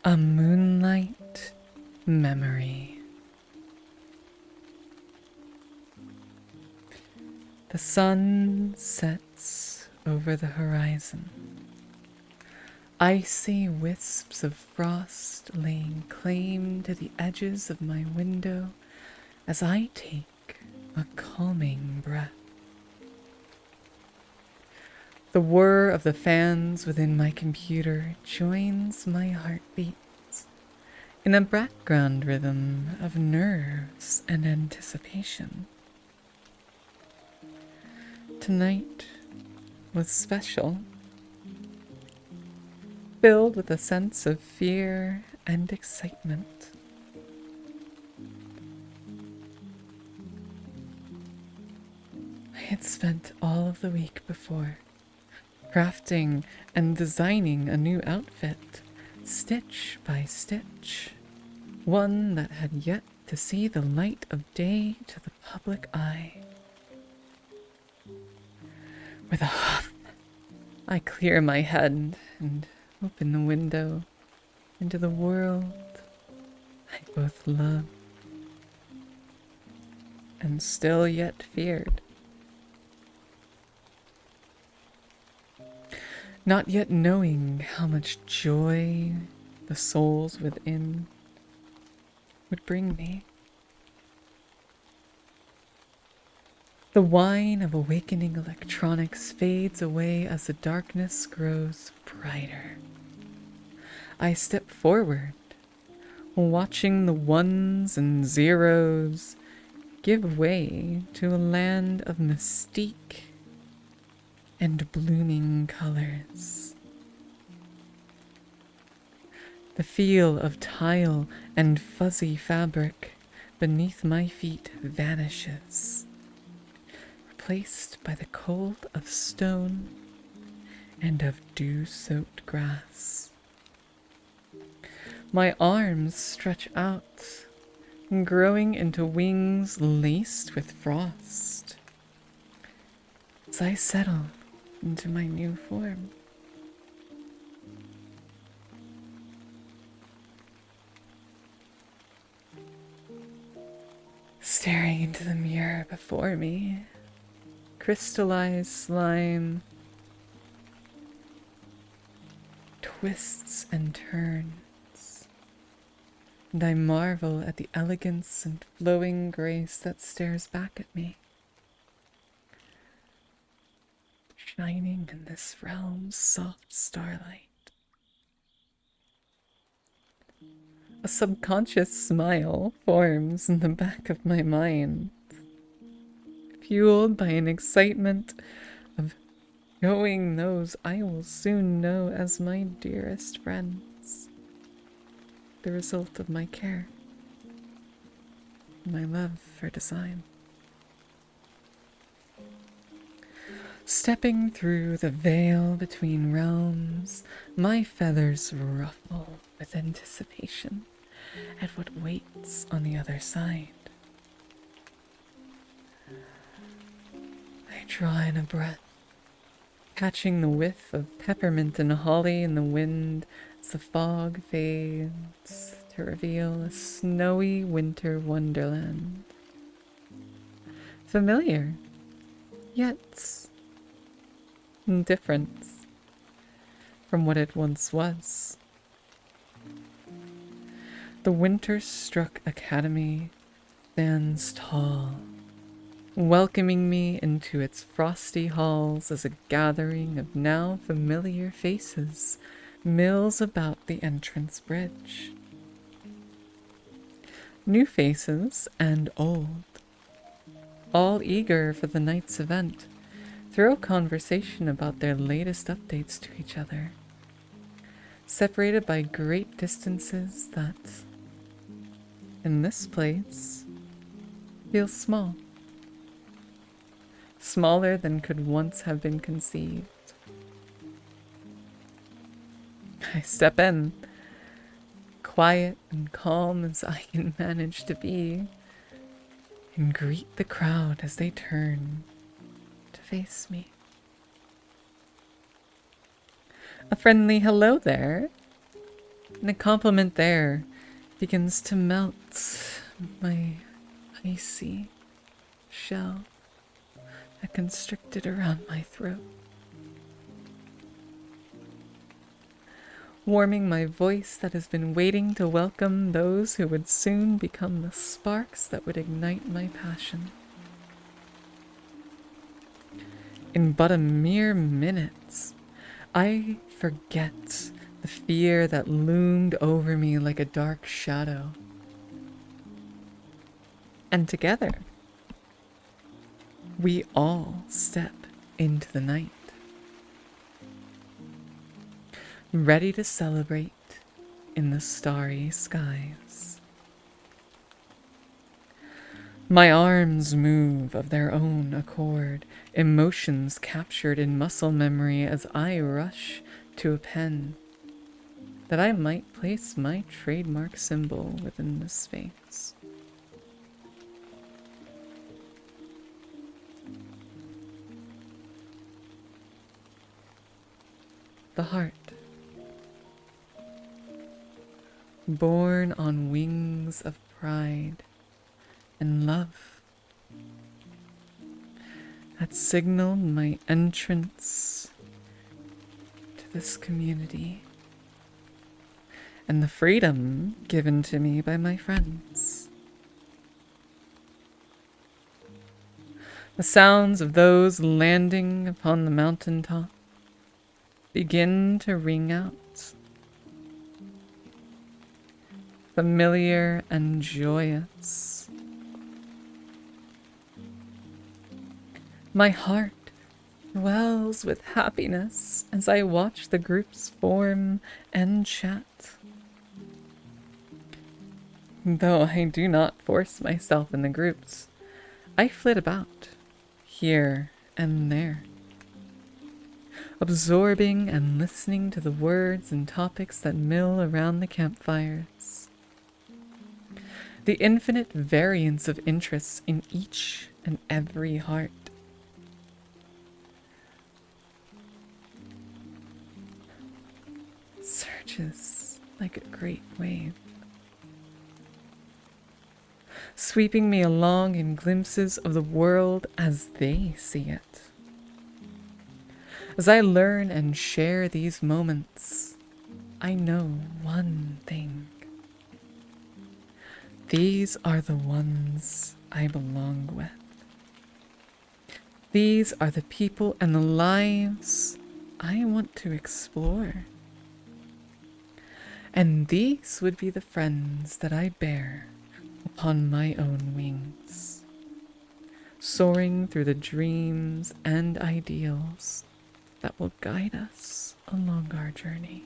A Moonlight Memory. The sun sets over the horizon. Icy wisps of frost laying claim to the edges of my window as I take a calming breath. The whir of the fans within my computer joins my heartbeats in a background rhythm of nerves and anticipation. Tonight was special, filled with a sense of fear and excitement. I had spent all of the week before crafting and designing a new outfit, stitch by stitch, one that had yet to see the light of day to the public eye. With a huff, I clear my head and open the window into the world I both loved and still yet feared. Not yet knowing how much joy the souls within would bring me. The whine of awakening electronics fades away as the darkness grows brighter. I step forward, watching the ones and zeros give way to a land of mystique and blooming colors. The feel of tile and fuzzy fabric beneath my feet vanishes, replaced by the cold of stone and of dew-soaked grass. My arms stretch out, growing into wings laced with frost, as I settle into my new form. Staring into the mirror before me, crystallized slime twists and turns, and I marvel at the elegance and flowing grace that stares back at me, shining in this realm's soft starlight. A subconscious smile forms in the back of my mind, fueled by an excitement of knowing those I will soon know as my dearest friends, the result of my care, my love for design. Stepping through the veil between realms, my feathers ruffle with anticipation at what waits on the other side. I draw in a breath, catching the whiff of peppermint and holly in the wind as the fog fades to reveal a snowy winter wonderland. Familiar, yet different from what it once was. The winter-struck academy stands tall, welcoming me into its frosty halls as a gathering of now familiar faces mills about the entrance bridge. New faces and old, all eager for the night's event, throw conversation about their latest updates to each other, separated by great distances that, in this place, feel small. Smaller than could once have been conceived. I step in, quiet and calm as I can manage to be, and greet the crowd as they turn to face me. A friendly hello there. And a compliment there begins to melt my icy shell that constricted around my throat, warming my voice that has been waiting to welcome those who would soon become the sparks that would ignite my passion. In but a mere minute, I forget the fear that loomed over me like a dark shadow. And together, we all step into the night, ready to celebrate in the starry skies. My arms move of their own accord, emotions captured in muscle memory as I rush to a pen that I might place my trademark symbol within the space. The heart, born on wings of pride and love, had signaled my entrance to this community and the freedom given to me by my friends. The sounds of those landing upon the mountaintop begin to ring out, familiar and joyous. My heart wells with happiness as I watch the groups form and chat. Though I do not force myself in the groups, I flit about, here and there, absorbing and listening to the words and topics that mill around the campfires. The infinite variance of interests in each and every heart. Surges like a great wave, sweeping me along in glimpses of the world as they see it. As I learn and share these moments, I know one thing. These are the ones I belong with. These are the people and the lives I want to explore. And these would be the friends that I bear upon my own wings, soaring through the dreams and ideals that will guide us along our journey.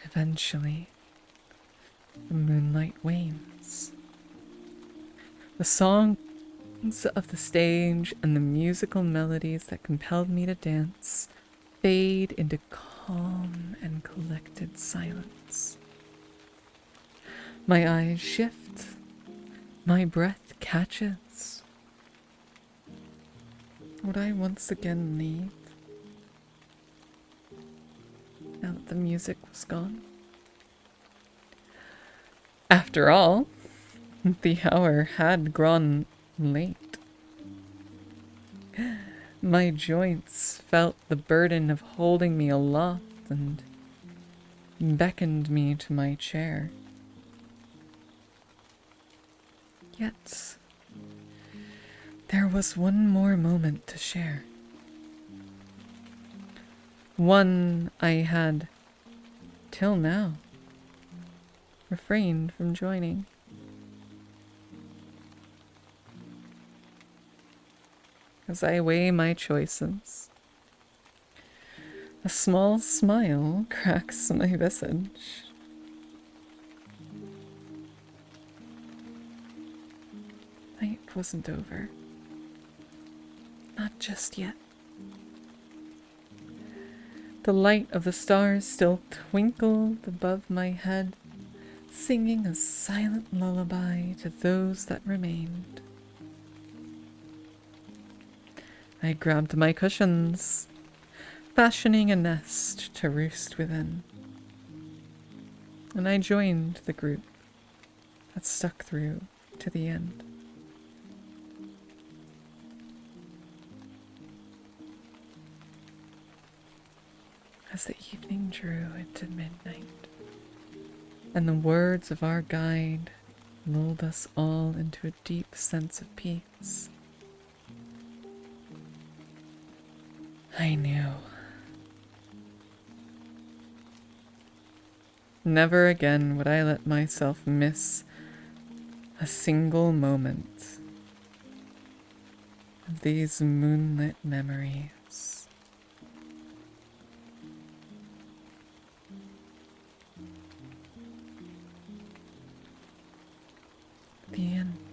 Eventually, the moonlight wanes. The songs of the stage and the musical melodies that compelled me to dance fade into calm and collected silence. My eyes shift. My breath catches. Would I once again leave? Now that the music was gone? After all, the hour had grown late. My joints felt the burden of holding me aloft and beckoned me to my chair. Yet, there was one more moment to share. One I had, till now, refrained from joining. As I weigh my choices, a small smile cracks my visage. Night wasn't over. Not just yet. The light of the stars still twinkled above my head, singing a silent lullaby to those that remained. I grabbed my cushions, fashioning a nest to roost within, and I joined the group that stuck through to the end. As the evening drew into midnight, and the words of our guide lulled us all into a deep sense of peace, I knew. Never again would I let myself miss a single moment of these moonlit memories. The end.